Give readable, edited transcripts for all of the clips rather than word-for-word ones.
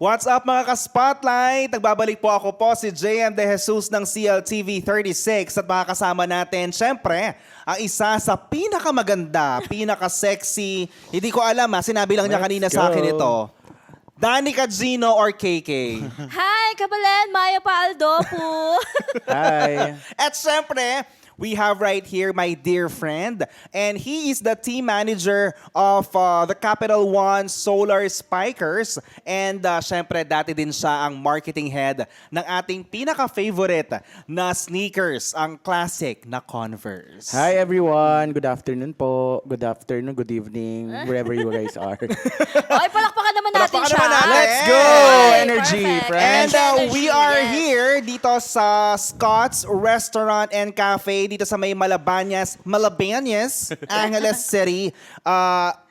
What's up mga ka-spotlight? Nagbabalik po ako po si JM De Jesus ng CLTV 36 at makakasama natin, syempre, ang isa sa pinakamaganda, pinaka-sexy, hindi ko alam sinabi lang niya kanina sa akin ito. Danica Gino or KK? Hi, Kabalen! Maya Paaldo po. Hi. At syempre, we have right here my dear friend, and he is the team manager of the Capital One Solar Spikers. And syempre, dati din siya ang marketing head ng ating pinaka-favorite na sneakers, ang classic na Converse. Hi everyone. Good afternoon po. Good afternoon, good evening, wherever you guys are. Okay, palakpakan naman natin Palakpakan siya. naman natin. Let's go! Okay, Energy, perfect. friends. And Energy, we are yes. here dito sa Scott's Restaurant and Cafe dito sa may Malabañas, Angeles City.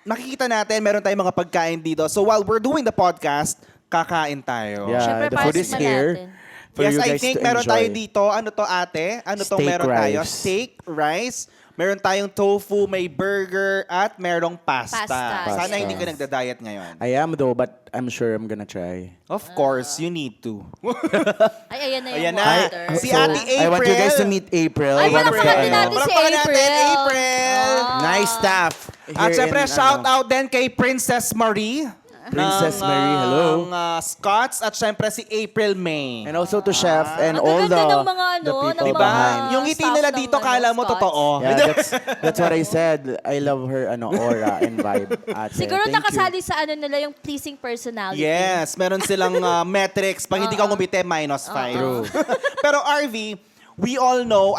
Nakikita natin, meron tayong mga pagkain dito. So while we're doing the podcast, kakain tayo. Yeah, Siyempre, the para food is sa here. natin. For Yes, you I guys think to meron enjoy. tayo dito. Ano to ate? Ano tong Steak meron tayo? rice. Steak, rice. Meron tayong tofu, may burger, at merong pasta. Pasta, Sana yes. hindi ka nagda-diet ngayon. I am though, but I'm sure I'm gonna try. Of course, you need to. Ay, ayan na yung Ayan na. water. Si So, Ate I want you guys April. to meet April. Ay, One of palakpakan the- din natin si Palakpakan natin, April. April. Nice staff. At Here syempre, in, shout ano, out din kay Princess Marie. Princess Marie, hello. Ng Scots at syempre si April May. And also to Chef and Ang all the, gaganda ng mga, the people ng Diba? behind. Yung ngiti staff nila ng, dito, kala mo Scots. totoo. Yeah, that's what I said. I love her aura and vibe. Ate. Siguro Thank you. nakasali sa ano nila yung pleasing personality. Yes, meron silang metrics. Pag hindi ka ngumiti, -5. True. Pero RV, we all know,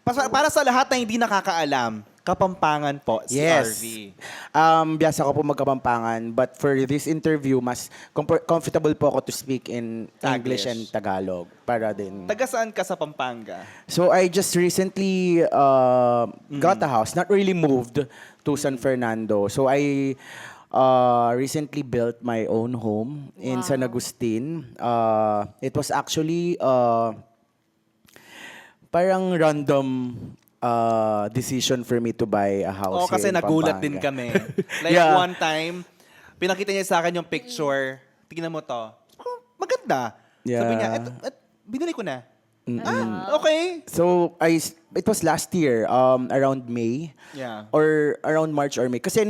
para sa lahat na hindi nakakaalam, Kapampangan po si Yes. RV. Biyasa ko po magkapampangan, but for this interview, mas comfortable po ako to speak in English and Tagalog. Para din. Taga saan ka sa Pampanga? So I just recently got a house, not really moved to San Fernando. So I recently built my own home in San Agustin. It was actually parang random decision for me to buy a house Oo, kasi here in nagulat Pampanga. din kami. Like Yeah. one time, pinakita niya sa akin yung picture. Tingnan mo to. Oh, maganda. Yeah. Sabi niya, binili ko na. Okay. So it was last year, around May. Yeah. Or around March or May. Kasi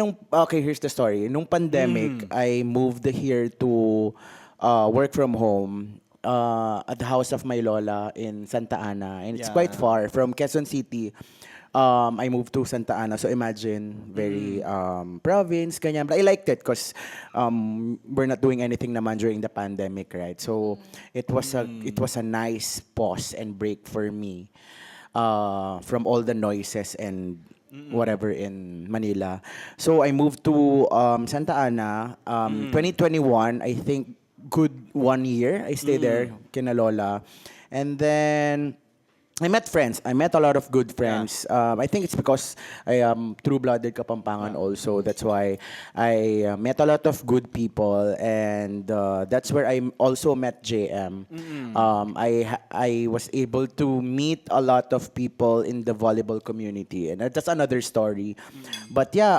here's the story. Nung pandemic, I moved here to work from home at the house of my lola in Santa Ana. And it's Yeah. quite far from Quezon City. I moved to Santa Ana. So imagine, very province, ganyan. But I liked it because we're not doing anything naman during the pandemic, right? So it was a nice pause and break for me from all the noises and whatever in Manila. So I moved to Santa Ana. 2021, I think good 1 year. I stayed there, kina Lola. And then I met friends. I met a lot of good friends. I think it's because I am true-blooded Kapampangan also. That's why I met a lot of good people. And that's where I also met JM. I was able to meet a lot of people in the volleyball community. And that's another story. But yeah,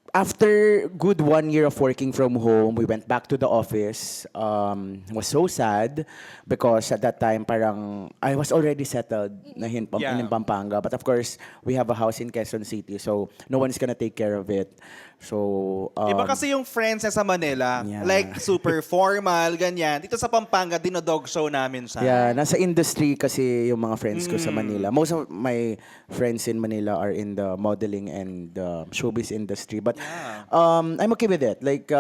after good 1 year of working from home, we went back to the office. Was so sad because at that time, parang I was already settled in Pampanga. But of course, we have a house in Quezon City, so no one's gonna take care of it. So Iba kasi yung friends niya sa Manila. Yeah. Like, super formal, ganyan. Dito sa Pampanga, dinodog show namin siya. yeah, nasa industry kasi yung mga friends ko sa Manila. Most of my friends in Manila are in the modeling and showbiz industry. But I'm okay with it. Like,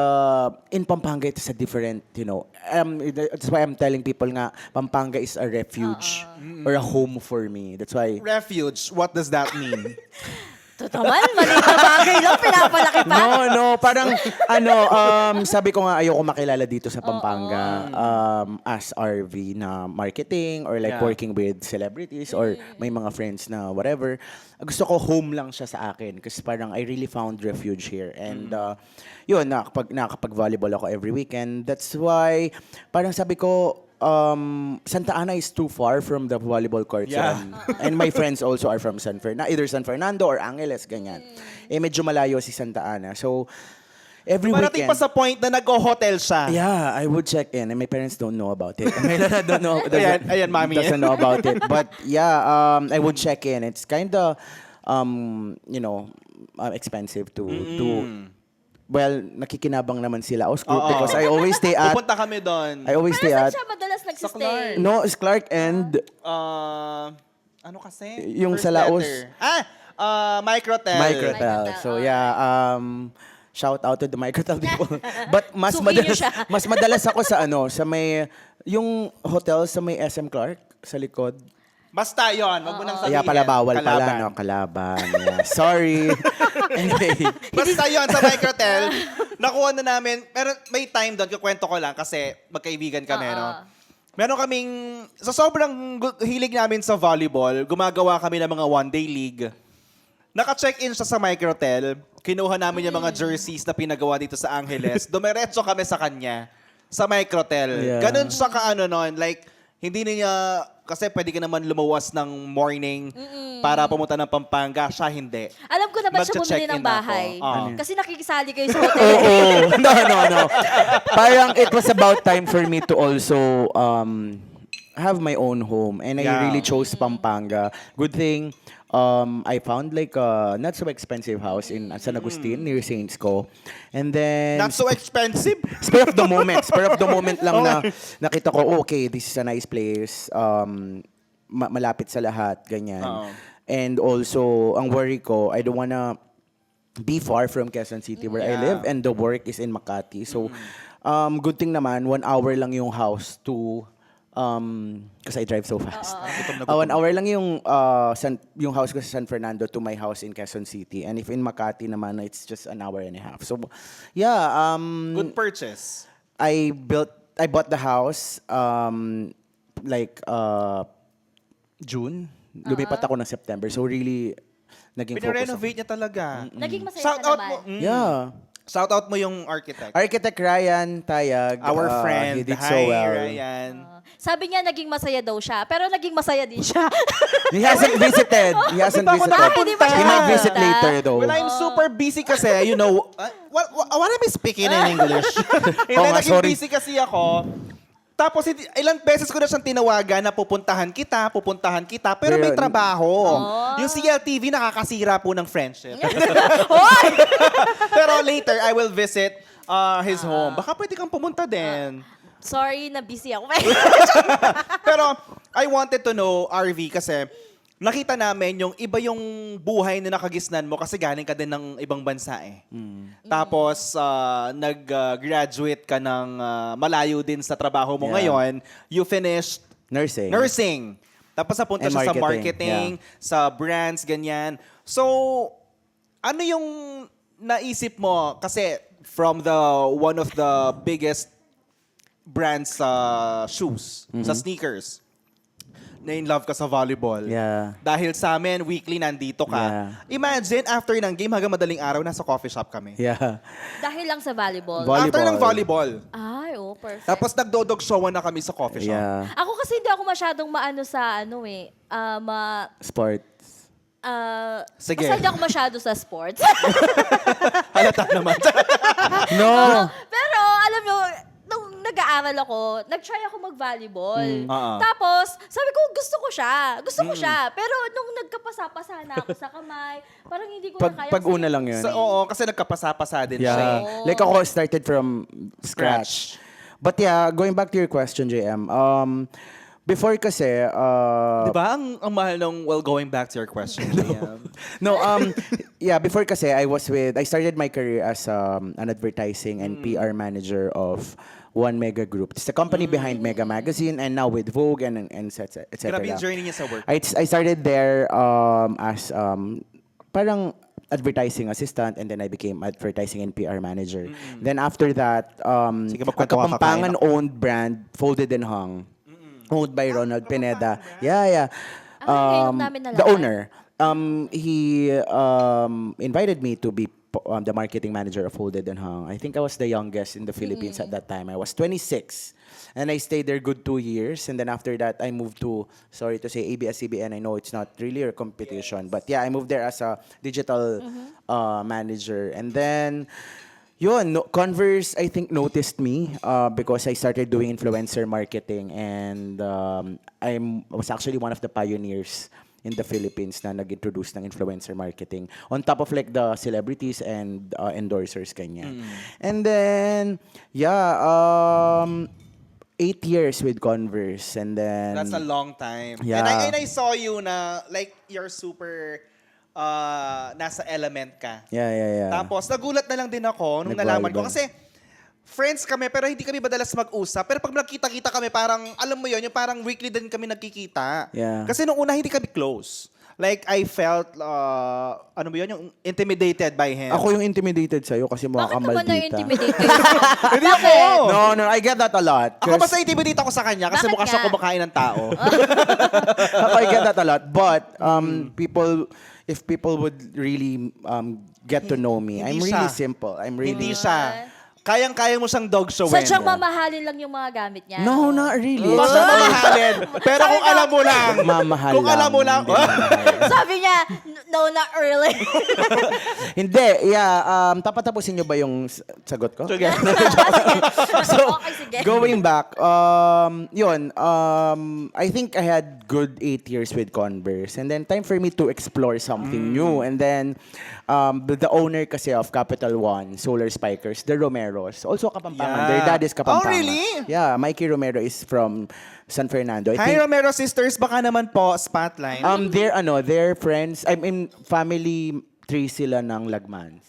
in Pampanga, it's a different, that's why I'm telling people nga, Pampanga is a refuge or a home for me. That's why. Refuge, what does that mean? Totoo man, maliit na bagay lang, pinapalaki pa. No, parang sabi ko nga ayoko makilala dito sa Pampanga as RV na marketing or like Yeah. working with celebrities or may mga friends na whatever. Gusto ko home lang siya sa akin kasi parang I really found refuge here. And yun, nakapag-volleyball ako every weekend. That's why parang sabi ko, Santa Ana is too far from the volleyball courts. Yeah. And my friends also are from either San Fernando or Angeles, ganyan. Eh, medyo malayo si Santa Ana. So, Every Parating weekend. pa sa point na nag-hotel siya. Yeah, I would check in, and my parents don't know about it. My dad don't know. Ayan, mami. Doesn't know about it. But yeah, I would check in. It's kind of, expensive to. Well, nakikinabang naman sila. Because I always stay at. Pupunta kami doon. I always stay Pero saan at. siya madalas nagsistay? No, it's Clark and Ano kasi? Yung First sa Laos. letter. Microtel. Microtel. Microtel, So oh. yeah, shout out to the Microtel people. But mas Suki niyo madalas siya. mas madalas ako sa may yung hotel sa may SM Clark sa likod. Basta yun, wag mo nang sabihin. Kaya pala bawal pala Kalaban. no, kalaban. Yeah. Sorry. Anyway, Basta yun, sa Microtel, nakuha na namin, pero may time doon, kukwento ko lang kasi magkaibigan kami, no? Meron kaming, sa sobrang hilig namin sa volleyball, gumagawa kami ng mga one-day league. Naka-check-in siya sa Microtel, kinuha namin yung mga jerseys na pinagawa dito sa Angeles, dumiretso kami sa kanya, sa Microtel. Yeah. Ganun siya ka-ano nun, like, hindi niya, kasi pwede ka naman lumuwas ng morning para pumunta ng Pampanga, siya hindi. Alam ko na ba siya bumili Magche-check-in ng bahay? ako. Oo. Kasi nakikisali kayo sa hotel. oo. No. Parang it was about time for me to also have my own home, and I Yeah. really chose Pampanga. Good thing I found like a not so expensive house in San Agustin near Saints Co. And then Not so expensive. spur of the moment lang na nakita ko, oh, okay, this is a nice place. Malapit sa lahat, ganyan. Oo. And also, ang worry ko, I don't wanna be far from Quezon City where I Yeah. live, and the work is in Makati. So, good thing naman, 1 hour lang yung house to kasi I drive so fast. 1 hour lang yung yung house ko sa San Fernando to my house in Quezon City. And if in Makati naman, it's just 1.5 hours. So, yeah, Good purchase. I bought the house like June. Lumipat ako ng September. So really naging focus ako. Pinarenovate niya talaga. Naging masaya Shout ka out naman. mo. Yeah. Shout out mo yung architect. Architect Ryan Tayag. Our friend. He did Hi, so well. Ryan. Sabi niya naging masaya daw siya, pero naging masaya din siya. He hasn't visited. He hasn't Di ba ako visited. nakapunta? Hindi pa siya He might visit nakapunta. later though. Well, I'm super busy kasi, you know, what am I speaking in English? Hindi, Oo nga, naging sorry. busy kasi ako. Tapos, ilang beses ko na siyang tinawagan na pupuntahan kita, pero may Pero- trabaho. Yung CLTV nakakasira po ng friendship. Pero later, I will visit his home. Baka pwede kang pumunta din. Sorry na busy ako. Pero I wanted to know, RV, kasi nakita namin yung iba yung buhay na nakagisnan mo kasi galing ka din ng ibang bansa eh. Tapos nag-graduate ka ng malayo din sa trabaho mo Yeah. ngayon. You finished Nursing. Tapos napunta And siya sa marketing, marketing, sa brands, ganyan. So, ano yung naisip mo? Kasi from one of the biggest brands sa shoes, sa sneakers, na in love ka sa volleyball. Yeah. Dahil sa amin, weekly nandito ka. Yeah. Imagine, after ng game, hanggang madaling araw, nasa coffee shop kami. Yeah. Dahil lang sa volleyball. After ng volleyball. Ay, perfect. Tapos nagdodog showan na kami sa coffee shop. Yeah. Ako kasi hindi ako masyadong maano sa Sports. Sige. Basta hindi ako masyado sa sports. Halata naman. No. Pero alam nyo, nung nag-aaral ako, nag-try ako mag-volleyball. Tapos, sabi ko, gusto ko siya. Pero nung nagkapasa-pasa na ako sa kamay, parang hindi ko na kaya. Pag-una lang yun. Oo, kasi nagkapasa-pasa din siya. Yeah. eh. Like ako started from scratch. But yeah, going back to your question, JM. Before kasi, Di ba? Ang mahal ng, well, going back to your question. Liam. no, yeah, before kasi I started my career as an advertising and PR manager of One Mega Group. It's the company behind Mega Magazine, and now with Vogue and et cetera. Grabe yung journey niya sa work. I started there as parang advertising assistant, and then I became advertising and PR manager. Then after that, Sige, a magkwento ka, kakain Kapampangan-owned brand, Folded and Hung, owned by Ronald Pineda. Yeah. ngayon namin nalaman. The owner. He invited me to be the marketing manager of Folded and Hung. I think I was the youngest in the Philippines at that time. I was 26. And I stayed there good 2 years. And then after that, I moved to, sorry to say, ABS-CBN. I know it's not really a competition. But yeah, I moved there as a digital manager. And then, Yun, Converse, I think, noticed me because I started doing influencer marketing, and I was actually one of the pioneers in the Philippines na nag-introduce ng influencer marketing. On top of like the celebrities and endorsers, kanya. And then, yeah, 8 years with Converse, and then... That's a long time. Yeah. And I saw you na, like, you're super, nasa element ka. Yeah. Tapos, nagulat na lang din ako nung nalaman ko. Kasi, friends kami, pero hindi kami madalas mag-usap. Pero pag nagkita-kita kami, parang, alam mo yun, yung parang weekly din kami nagkikita. Yeah. Kasi nung una, hindi kami close. Like, I felt, ano ba yun, yung intimidated by him. Ako yung intimidated sa'yo kasi mukha Bakit kang naman maldita. na-intimidated? Hindi ako. No, I get that a lot. Ako mas na-intimidate ako sa kanya kasi Bakit mukha siya nga? kumakain ng tao. I get that a lot. But if people would really get to know me, I'm Hindi really siya. simple. I'm really... Hindi siya. Kayang-kaya mo siyang dog showin. Sadyang mamahalin lang yung mga gamit niya. No, not really. Hindi siya mamahalin. Pero kung alam mo lang. Mamahal Kung alam mo lang. Hindi mamahal. Sabi niya, no, not early. Hindi, yeah. Tapatapusin niyo ba yung sagot ko? Sige. Okay, sige. Going back, I think I had good 8 years with Converse. And then time for me to explore something new. And then, the owner kasi of Capital One, Solar Spikers, the Romeros, also Kapampangan. Yeah. Their dad is Kapampangan. Oh, really? Yeah, Mikey Romero is from San Fernando. I Hi, think, Romero Sisters. Baka naman po, spotlight. they're friends. I mean, family tree sila ng Lagmans.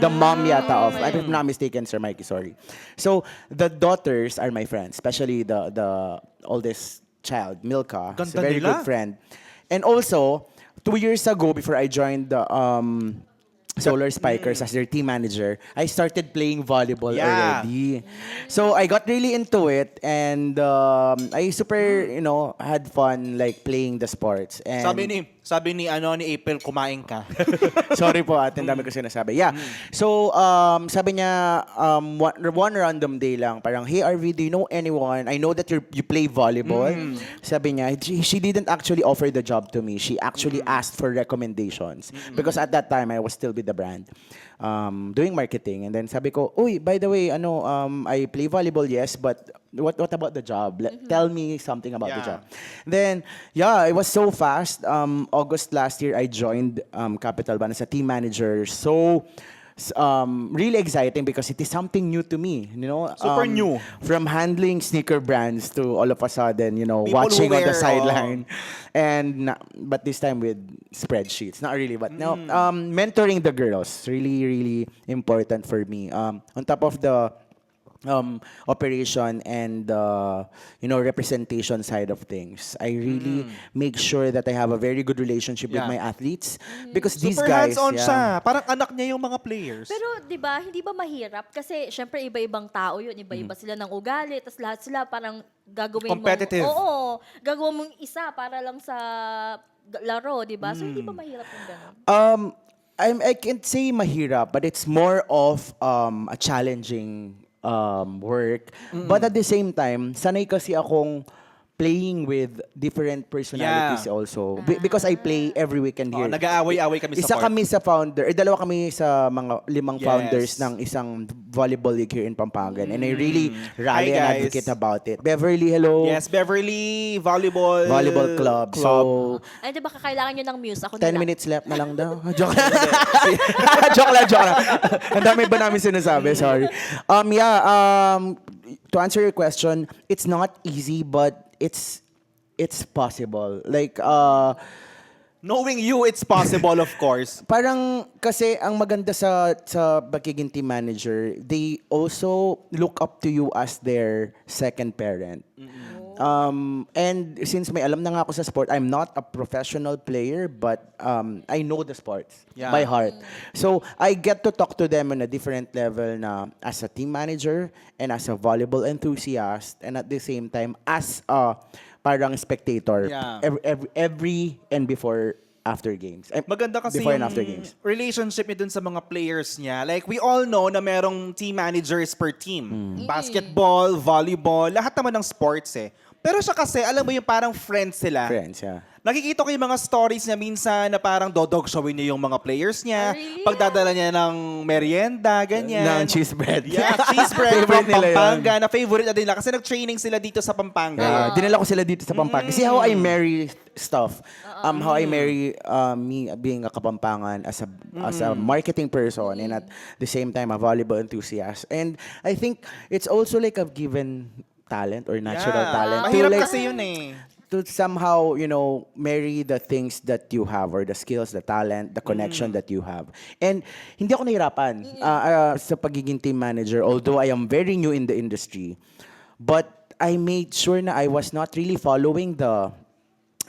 The mom yata of, if I'm not mistaken, Sir Mikey, sorry. So, the daughters are my friends, especially the oldest child, Milka. She's a Ganda very nila. good friend. And also, 2 years ago, before I joined the Solar Spikers as their team manager, I started playing volleyball Yeah. already. So I got really into it, and I super, had fun like playing the sports. And sabi ni April, kumain ka. sorry po, ate, ang dami ko sinasabi. Yeah. So, sabi niya, one random day lang, parang, hey, RV, do you know anyone? I know that you play volleyball. Sabi niya, she didn't actually offer the job to me. She actually asked for recommendations. Because at that time, I was still with the brand, doing marketing. And then sabi ko, uy, by the way, I play volleyball, yes, but what about the job? Tell me something about the Yeah. job. Then, yeah, it was so fast. August last year, I joined Capital One as a team manager. So, really exciting because it is something new to me. Super new. From handling sneaker brands to all of a sudden, People watching who on the wear, sideline. But this time with spreadsheets. Not really, but no. Mentoring the girls, really, really important for me. On top of the operation and representation side of things, I really make sure that I have a very good relationship with Yeah. my athletes because these Super guys, hands-on yeah. siya. Parang anak niya yung mga players. Pero, di ba, hindi ba mahirap? Kasi, syempre, iba-ibang tao yun. Iba-iba sila ng ugali. Tapos lahat sila parang gagawin Competitive. mong... Oo. Gagawin mong isa para lang sa laro, di ba? So, hindi ba mahirap yung gano'n? I can't say mahirap, but it's more of a challenging work. But at the same time, sanay kasi akong playing with different personalities Yeah. also. Because I play every weekend here. Nag-aaway-aaway kami sa Isa court. kami sa founder, dalawa kami sa mga 5 Yes. founders ng isang volleyball league here in Pampangan. And I really rally Hi, and guys. advocate about it. Beverly, hello. Yes, Beverly Volleyball Club. So, Ay, di ba kakailangan nyo ng muse? Ako 10 nila. minutes left na lang daw. Joke lang. joke lang. Ang dami ba namin sinasabi? Sorry. To answer your question, it's not easy, but it's possible. Like, Knowing you, it's possible, of course. parang kasi ang maganda sa pagiging team manager, they also look up to you as their second parent. And since may alam na nga ako sa sport, I'm not a professional player, but I know the sports Yeah. by heart. So I get to talk to them on a different level na as a team manager and as a volleyball enthusiast, and at the same time as a parang spectator Yeah. every and before after games. Maganda kasi before yung and after games. relationship niya dun sa mga players niya. Like, we all know na merong team managers per team. Basketball, volleyball, lahat naman ng sports eh. Pero siya kasi, alam mo yung parang friends sila. Friends, yeah. Nakikita ko yung mga stories niya minsan na parang dodog showin niya yung mga players niya. Really? Pagdadala niya ng merienda, ganyan. Ng cheese bread. Yeah, cheese bread from Favorite nila yun. Pampanga. Na favorite na din nila kasi nag-training sila dito sa Pampanga. Dinala ko sila dito sa Pampanga. Kasi how I marry stuff. How I marry me being a Kapampangan as a marketing person and at the same time a volleyball enthusiast. And I think it's also like a given talent or natural talent. Mahirap like, kasi yun eh. to somehow, marry the things that you have or the skills, the talent, the connection that you have. And hindi ako nahirapan sa pagiging team manager, although I am very new in the industry. But I made sure na I was not really following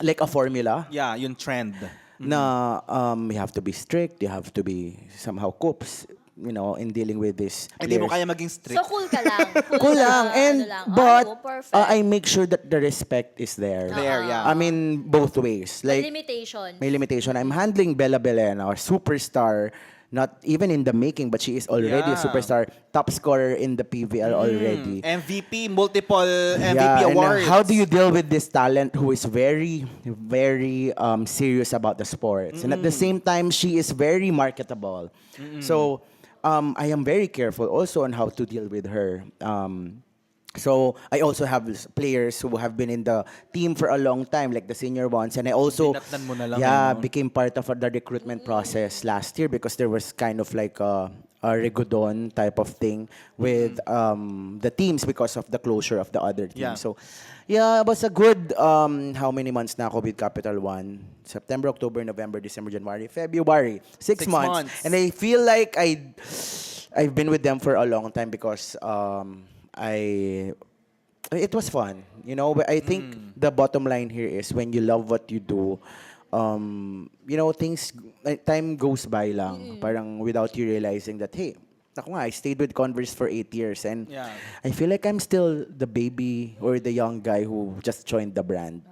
like a formula Yeah, yung trend. na you have to be strict, you have to be somehow coops, in dealing with this. Hindi mo players. kaya maging strict. So cool ka lang. Cool lang. And, but, perfect. I make sure that the respect is there. There, yeah. I mean, both ways. May Like, limitation. may limitation. I'm handling Bella Belena, or superstar, not even in the making, but she is already a Yeah. superstar, top scorer in the PVL already. MVP, multiple MVP Yeah, and awards. how do you deal with this talent who is very, very serious about the sports? And at the same time, she is very marketable. So, I am very careful also on how to deal with her. So I also have players who have been in the team for a long time, like the senior ones, and I also Tinatnan mo na lang, became part of the recruitment process last year because there was kind of like a regodon type of thing with the teams because of the closure of the other teams. Yeah. So yeah, it was a good how many months na ako with Capital One? September, October, November, December, January, February. 6 6 months. months. And I feel like I've been with them for a long time because it was fun, but I think the bottom line here is when you love what you do, things time goes by lang, parang without you realizing that, hey, ako nga, I stayed with Converse for 8 years and Yeah. I feel like I'm still the baby or the young guy who just joined the brand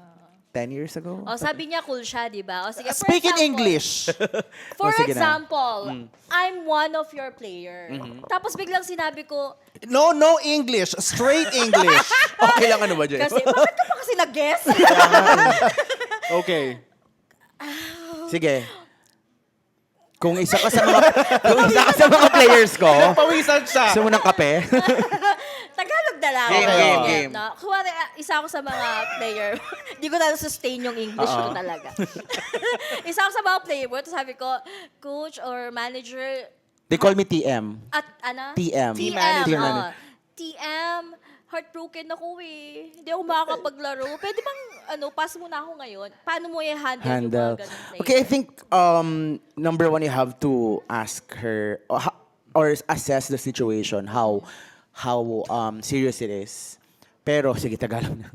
10 years ago. O, sabi niya cool siya, di ba? O, sige, for Speak in example- English. For sige na. example, I'm one of your player. Tapos biglang sinabi ko, No English. Straight English. Okay lang ano ba dyan? kasi, bakit ka pa kasi nag-guess? Okay. Sige. Kung isa ka sa mga players ko, Pawisan siya. gusto mo ng kape? Tagalog na lang. Game. No? Kuwari, isa ako sa mga player. Hindi ko na sustain yung English ko talaga. Isa ako sa mga player. Tapos sabi ko, coach or manager, They call me TM. at ano? TM. Team TM. manager. TM. Heartbroken ako eh. Hindi ako makakapaglaro. Pwede bang, pass mo na ako ngayon? Paano mo i-handle yung Handle. mga ganun player? Okay, I think number one, you have to ask her or assess the situation, how serious it is. Pero, sige, Tagalog na.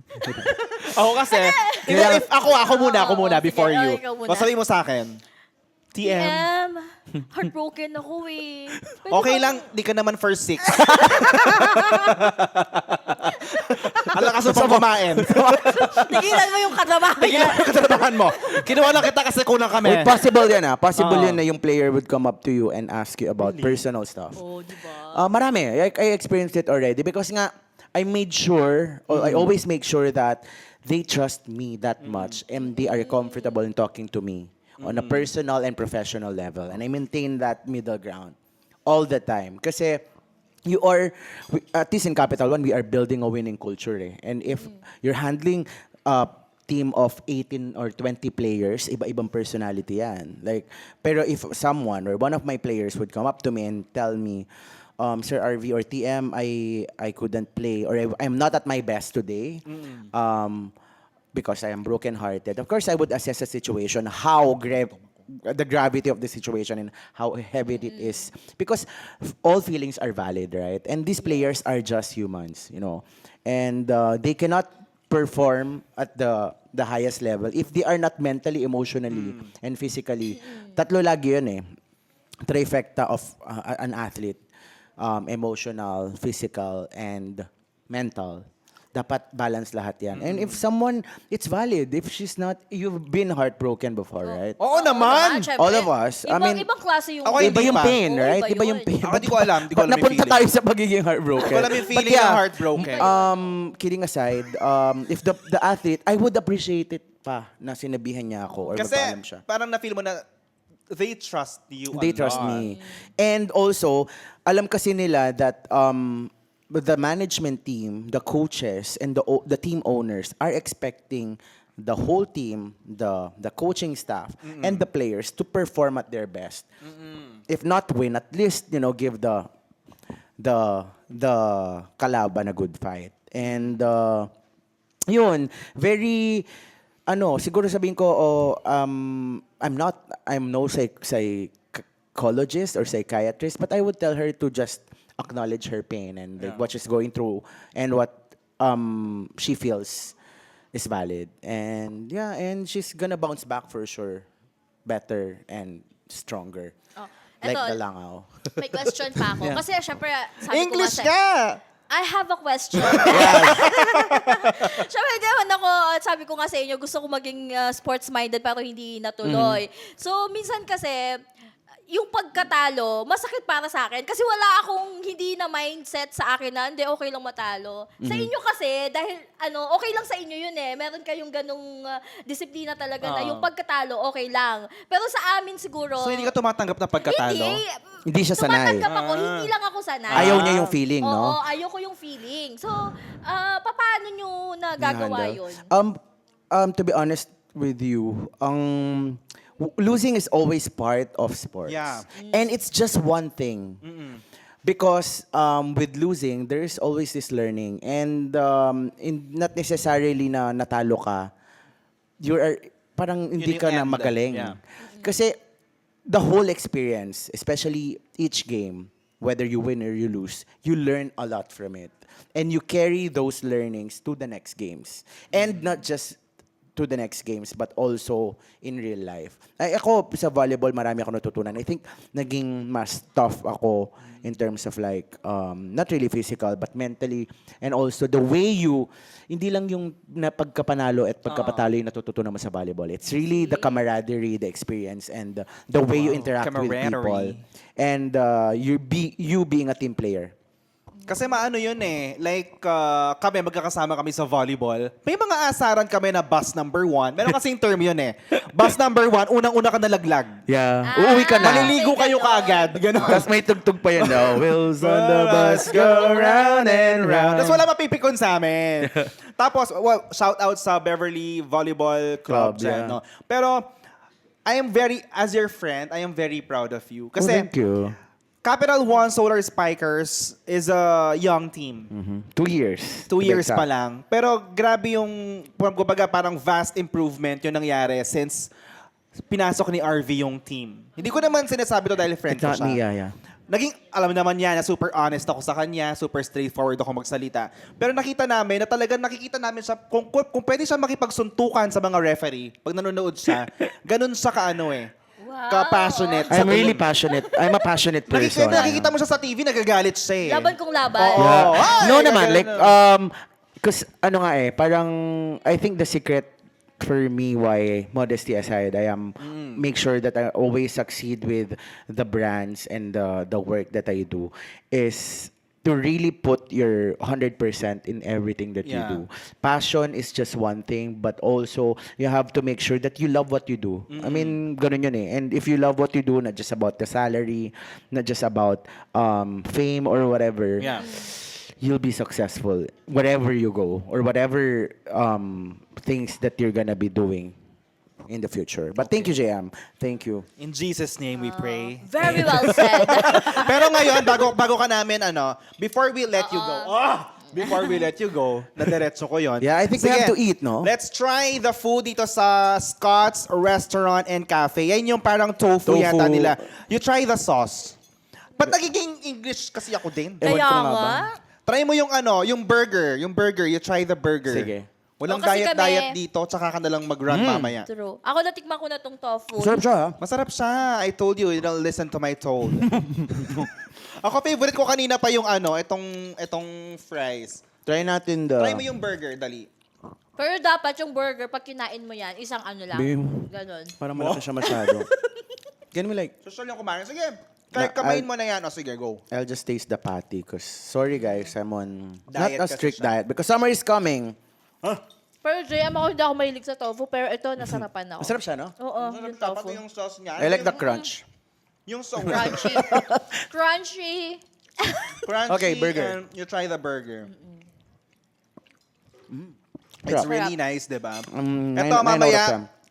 Ako kasi, if ako muna sige, before you. ikaw muna. Masabi mo sa akin. TM. TM. Heartbroken ako eh. Pwede Okay bang- lang, di ka naman first 6. Alakas mo pang kumain. Tigilan mo yung katrabaho Tigil niya. mo yung katrabahan mo. Kinuha lang kita kasi kulang kami. Wait, possible yan Possible yun na yung player would come up to you and ask you about personal stuff. Oh, di ba? Marami. I experienced it already because nga, I made sure, or I always make sure that they trust me that much and they are comfortable in talking to me on a personal and professional level. And I maintain that middle ground all the time. Kasi at least in Capital One, we are building a winning culture. And if you're handling a team of 18 or 20 players, iba-ibang personality yan. Pero if someone or one of my players would come up to me and tell me, Sir RV or TM, I couldn't play or I'm not at my best today because I am broken-hearted. Of course, I would assess the situation, the gravity of the situation and how heavy it is. Because all feelings are valid, right? And these players are just humans, And they cannot perform at the highest level if they are not mentally, emotionally, and physically. Tatlo lagi yun trifecta of an athlete. Emotional, physical, and mental. dapat balance lahat yan. And if someone, it's valid. If she's not, you've been heartbroken before, right? Oo naman! syempre. All of us. I mean, Ibang klase yung... Ako Iba hindi yung pa. pain, Oo, right? iba Iba yung yun. pain. Ako di ko alam, di ko alam yung Napunta feeling. tayo sa pagiging heartbroken. Di ko alam yung But feeling ng heartbroken. Kidding aside, if the athlete, I would appreciate it pa na sinabihan niya ako or Kasi magpaalam siya. parang na-feel mo na they trust you a They trust lot. me. And also, alam kasi nila that the management team, the coaches, and the team owners are expecting the whole team, the coaching staff, and the players to perform at their best. If not win, at least, give the kalaban a good fight. And yun, very siguro sabihin ko, I'm no psychologist or psychiatrist, but I would tell her to just acknowledge her pain and like, what she's going through and what she feels is valid. And yeah, and she's gonna bounce back for sure, better and stronger. Oh, Like eto, the langaw. may question pa ako. Kasi syempre, sabi English ko kasi, ka! I have a question. Syempre, di naman ako, sabi ko nga sa inyo, gusto ko maging sports-minded pero hindi natuloy. So, minsan kasi, yung pagkatalo, masakit para sa akin. Kasi wala akong hindi na mindset sa akin na, hindi, okay lang matalo. Sa inyo kasi, dahil, okay lang sa inyo yun eh. Meron kayong ganong disiplina talaga na yung pagkatalo, okay lang. Pero sa amin siguro, So hindi ka tumatanggap na pagkatalo? Hindi siya sanay. Tumatanggap ako, hindi lang ako sanay. Ayaw niya yung feeling, no? Oo, ayaw ko yung feeling. So, paano nyo nagagawa Handle. yun? To be honest with you, losing is always part of sports. Yeah. And it's just one thing. Because with losing, there is always this learning. And not necessarily na natalo ka, parang hindi yung ka na end. magaling. Yeah. Kasi the whole experience, especially each game, whether you win or you lose, you learn a lot from it. And you carry those learnings to the next games. And not just to the next games, but also in real life. Ako, sa volleyball, marami ako natutunan. I think, naging mas tough ako in terms of like, not really physical, but mentally, and also the way hindi lang yung pagkapanalo at pagkapatalo yung natututunan mo sa volleyball. It's really the camaraderie, the experience, and the way you interact with people. Camaraderie. And you being a team player. Kasi maano yun eh. Like, kami, magkakasama kami sa volleyball. May mga asaran kami na bus number 1. Meron kasing term yun eh. Bus number 1, unang-una ka nalaglag. Yeah. Uuwi ka na. Maliligo kayo kaagad. Ganon. Tapos may tugtog pa yun daw. Wheels on the bus go round and round. Tapos wala mapipikon sa amin. Tapos, shout out sa Beverly Volleyball Club. Club, dyan, yeah. no? Pero, as your friend, I am very proud of you. Kasi, Thank you. Capital One Solar Spikers is a young team. 2 years. 2 years pa lang. Pero grabe yung, kumbaga parang vast improvement yung nangyari since pinasok ni RV yung team. Hindi ko naman sinasabi to dahil friend It's ko not siya. me, yeah. Naging, alam naman niya na super honest ako sa kanya, super straightforward ako magsalita. Pero nakita namin na talagang nakikita namin siya, kung pwede siya makipagsuntukan sa mga referee, pag nanonood siya, ganun siya kaano eh. Wow. Ka-passionate. I'm really passionate. I'm a passionate person. Nakikita mo siya sa TV, nagagalit siya eh. Laban kong laban. Oo. Yeah. Ay, No naman, gaganon. like, because parang, I think the secret for me why, modesty aside, I make sure that I always succeed with the brands and the work that I do is to really put your 100% in everything that you Yeah. do. Passion is just one thing, but also you have to make sure that you love what you do. I mean, ganun yun eh. And if you love what you do, not just about the salary, not just about fame or whatever, Yeah. you'll be successful wherever you go or whatever things that you're gonna be doing in the future. But thank you, JM. Thank you. In Jesus' name we pray. Very well said. Pero ngayon, bago ka namin, before we let you go, before we let you go, nadiretso ko yon. Yeah, I think we have to eat, no? Let's try the food dito sa Scott's Restaurant and Cafe. Yan yung parang tofu yata nila. You try the sauce. Ba't nagiging English kasi ako din? Ewan Kaya ko nga ba. nga. Try mo yung yung burger. Yung burger, you try the burger. Sige. Walang kasi diet dito, tsaka ka na lang mag-run mamaya. True. Ako natikman ko na tong tofu. Sarap siya, ha? Masarap siya. I told you don't listen to my told. Ako, favorite ko kanina pa yung itong fries. Try natin the... Try mo yung burger, dali. Pero dapat yung burger, pag kinain mo yan, isang ano lang. Bim. Ganon. Parang malaki siya masyado. Can we like... Social yung kumain. Sige, kahit kamain mo na yan. O sige, go. I'll just taste the patty because sorry guys, I'm on Diet not a kasi strict siya. diet because summer is coming. Pero JM, ako hindi ako mahilig sa tofu, pero ito, nasarapan ako. Masarap siya, no? Oo, Sarap yung dapat tofu. yung sauce niya. I like the crunch. Yung sauce. Crunchy. Crunchy. Crunchy. Okay, burger. And you try the burger. It's Sarap. really nice, di ba? Nine- Ito, 9 out of mamaya,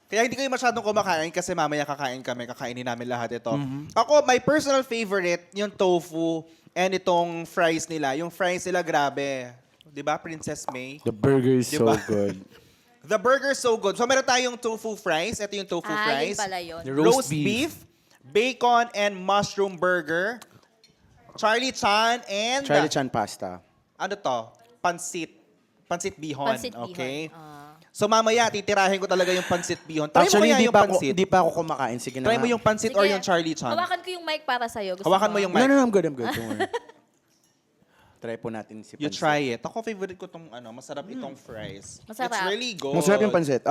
10. kaya hindi ko yung masyadong kumakain kasi mamaya kakainin namin lahat ito. Ako, my personal favorite, yung tofu and itong fries nila. Yung fries nila, grabe. Di ba, Princess May? The burger is so Diba? good. The burger is so good. So, meron tayong tofu fries. Ito yung tofu Yun fries. pala yun. The Roast beef, bacon, and mushroom burger. Charlie Chan and... Charlie Chan pasta. Ano to? Pansit. Pansit bihon. Pansit bihon. Okay? Ah. So mamaya, titirahin ko talaga yung pansit bihon. Try Actually, mo kaya hindi yung pa, ako, pansit. hindi pa ako kumakain. Sige na Try nga. mo yung pansit or Sige. yung Charlie Chan. Hawakan ko yung mic para sa'yo. Gusto Hawakan mo yung No, mic. no, no, I'm good. Don't worry. Try po natin si You pansit. try it. Ako favorite ko tong masarap itong fries. Masarap. It's really good. Masarap yung pansit.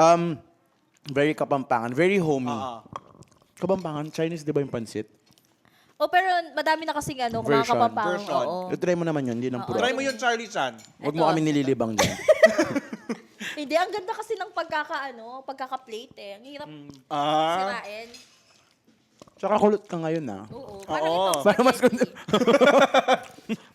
Very Kapampangan. Very homey. Kapampangan, Chinese di ba yung pansit? Oh, pero madami na kasing ano, mga Version. kapampangan. Version. Oo. Try mo naman yun, hindi lang puro. Try mo yung Charlie Chan. Huwag mo Ito. kami nililibang dyan. Hindi, ang ganda kasi ng pagkaka-plate eh. Ang hirap Ah. sirain. Tsaka kulot ka ngayon, ah. Oo. Oo. Para mas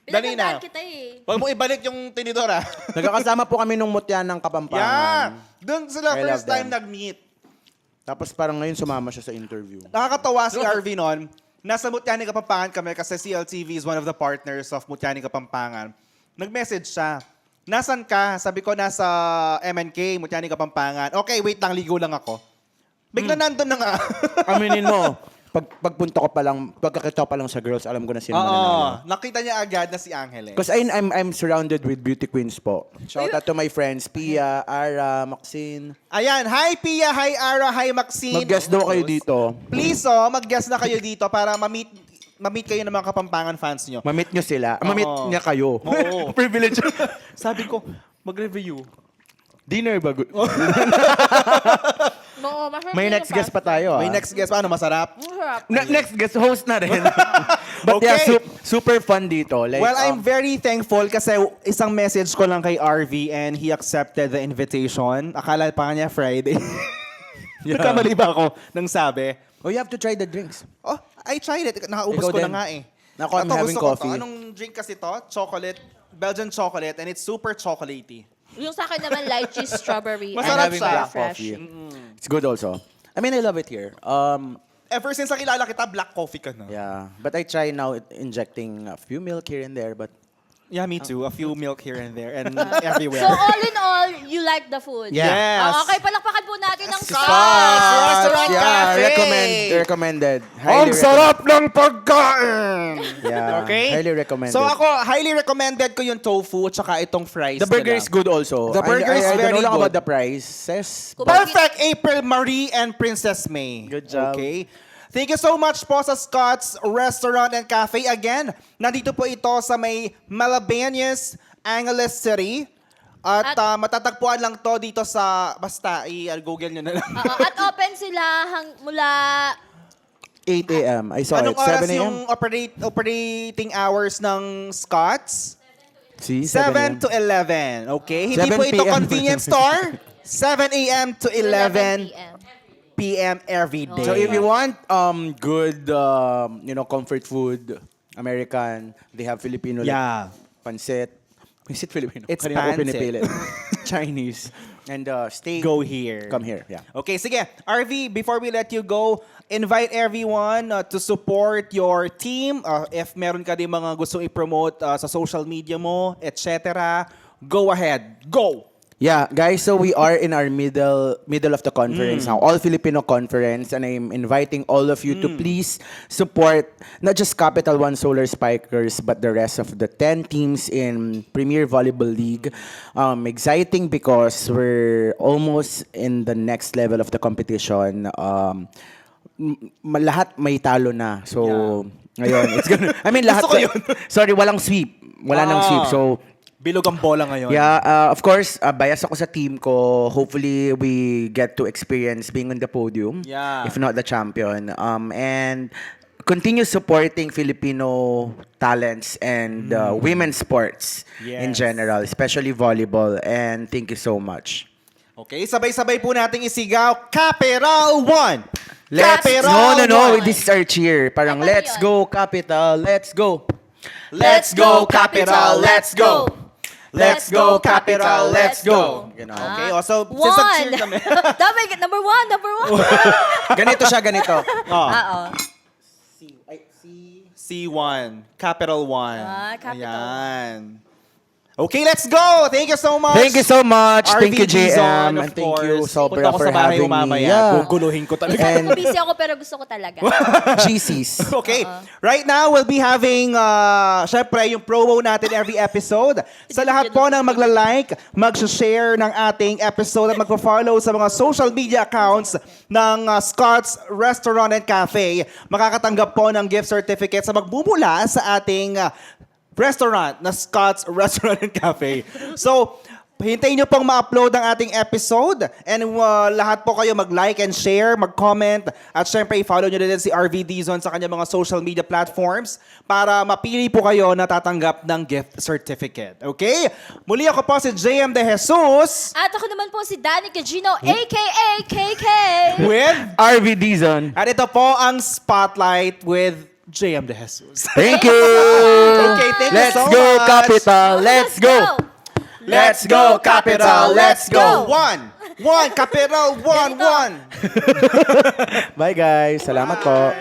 Dali na. Pinagandaan kita eh. Huwag mo ibalik yung tinidora. Nagkakasama po kami nung mutya ng Kapampangan. Yeah. Doon sila I first love time them. nag-meet. Tapos parang ngayon sumama siya sa interview. Nakakatawa si RV noon. Nasa Mutyaning Kapampangan kami kasi CLTV is one of the partners of Mutyaning Kapampangan. Nag-message siya. Nasaan ka? Sabi ko, nasa MNK, Mutyaning Kapampangan. Okay, wait lang, ligo lang ako. Bigla nandun na nga. Aminin mo, pagpunta ko pa lang, pagkakita ko pa lang sa girls, alam ko na sino Oo, mananalo. nakita niya agad na si Angel eh. Because I'm surrounded with beauty queens po. Shout out to my friends, Pia, Ara, Maxine. Ayan, hi Pia, hi Ara, hi Maxine. Mag-guest daw kayo dito. Please mag-guest na kayo dito para ma-meet kayo ng mga Kapampangan fans nyo. Mamit nyo sila. Mamit Oo. niya kayo. Oo. Privilege. Sabi ko, mag-review. Dinner ba? Oo, masarap May yung next guest pa pasta. tayo, ah. May next guest pa, ano, masarap? Masarap. Next guest, host na rin. But yeah, Okay. super fun dito. Like, Well, I'm very thankful kasi isang message ko lang kay RV and he accepted the invitation. Akala pa niya Friday. Nagkamali ba ako nang sabi? Oh, you have to try the drinks. Oh, I tried it. Nakaubos Ikaw ko na din. nga eh. Ako, I'm Ito, having gusto ko coffee. to. Anong drink kasi to? Chocolate. Belgian chocolate and it's super chocolatey. Yung sa akin naman, lychee, strawberry. I'm Masarap having siya. black coffee. It's good also. I mean, I love it here. Ever since nakilala kita, black coffee ka na. Yeah, but I try now injecting a few milk here and there, but Yeah, me too. A few milk here and there and So everywhere. all in all, you like the food? Yeah. Yes. Okay, palakpakan po natin ang Scotch! Scotch! Restaurant Cafe! recommended. Ang sarap ng pagkain! Yeah, Okay? highly recommended. So ako, highly recommended ko yung tofu tsaka itong fries. The burger nila. is good also. The burger is I very don't know lang good. about the prices. Perfect April Marie and Princess May. Good job. Okay. Thank you so much po sa Scott's Restaurant and Cafe. Again, nandito po ito sa may Malabañas, Angeles City. At matatagpuan lang to dito sa, basta, i-google nyo na lang. At open sila mula 8 a.m. I saw Anong it. 7 oras a.m. yung operating hours ng Scott's? See, 7 to 11. Okay? Hindi 7 po ito PM. convenience store. 7 a.m. to 11 p.m. p.m. every day. So if you want good comfort food, American, they have Filipino Yeah. like pancit. Is it Filipino? It's Kanina ko pancit. pinipilit. Chinese. And steak. Go here. Come here. Yeah. Okay, sige. RV, before we let you go, invite everyone to support your team. If meron ka din mga gustong i-promote sa social media mo, etc., go ahead. Go! Yeah, guys, so we are in our middle of the conference now, all Filipino conference, and I'm inviting all of you to please support not just Capital One Solar Spikers, but the rest of the 10 teams in Premier Volleyball League. Exciting because we're almost in the next level of the competition. Lahat may talo na. So, ngayon, it's gonna, I mean, lahat. Gusto ko yun. Sorry, walang sweep. Wala nang sweep. So, Bilog ang bola ngayon. Yeah, of course, bias ako sa team ko. Hopefully, we get to experience being on the podium. Yeah. If not the champion. And continue supporting Filipino talents and women's sports in Yes. general, especially volleyball. And thank you so much. Okay, sabay-sabay po nating isigaw, Capital One! Let's Capital no. One! This is our cheer. Parang, Ay, paano let's yun? go, Capital. Let's go. Let's go, Capital! Let's go! Let's go, Capital! Let's go! Ganon. Okay, also, since One. nag-cheer kami. Dapat, number one. Ganito siya, ganito. Oh, Oo. C1, Capital One. Capital. Ayan. Okay, let's go! Thank you so much! Thank you so much. Thank you, RV Dizon, JM. of And thank you, course. Sobra, Punta ko for sa bahay having mo me. mamaya. Yeah. Guguluhin ko talaga. Sabi ko busy ako pero gusto ko talaga. GCs. Okay. Right now, we'll be having, syempre, yung promo natin every episode. Sa lahat po ng magla-like, mag-share ng ating episode at magpa-follow sa mga social media accounts ng Scott's Restaurant and Cafe, makakatanggap po ng gift certificate sa magbumula sa ating restaurant na Scott's Restaurant and Cafe. So, hintayin nyo pong ma-upload ang ating episode and lahat po kayo mag-like and share, mag-comment at syempre i-follow nyo din si RV Dizon sa kanyang mga social media platforms para mapili po kayo na tatanggap ng gift certificate. Okay? Muli ako po si JM De Jesus At ako naman po si Danny Cagino, a.k.a. KK. with... RV Dizon. At ito po ang Spotlight with JM De Jesus. Thank you. Okay, thank you Let's so go, much. Capital. Let's go. Let's go, Capital! Let's go! One! Capital! One! Ganito. Bye, guys. Salamat po.